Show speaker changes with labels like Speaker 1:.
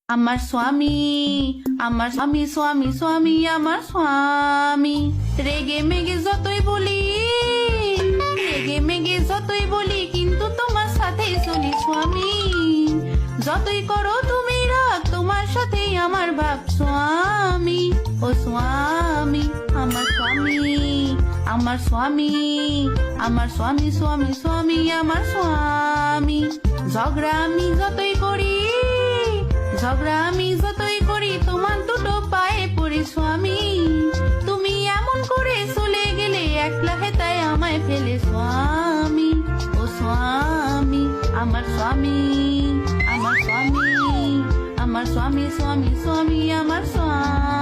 Speaker 1: আমার স্বামী, আমার স্বামী স্বামী স্বামী আমার স্বামী। রেগে মেগে যতই বলি, রেগে মেগে যতই বলি, কিন্তু তোমার সাথেই চলি স্বামী। যতই করো তুমি রাগ, তোমার সাথেই আমার ভাব স্বামী। ও স্বামী, আমার স্বামী, আমার স্বামী, আমার স্বামী স্বামী স্বামী আমার স্বামী। ঝগড়া আমি যতই করি, ঝগড়া আমি যতই করি, তোমার দুটো পায়ে পড়ি স্বামী। তুমি এমন করে চলে গেলে, একলা হেতায় আমায় ফেলে স্বামী। ও স্বামী, আমার স্বামী, আমার স্বামী, আমার স্বামী স্বামী স্বামী আমার স্বামী।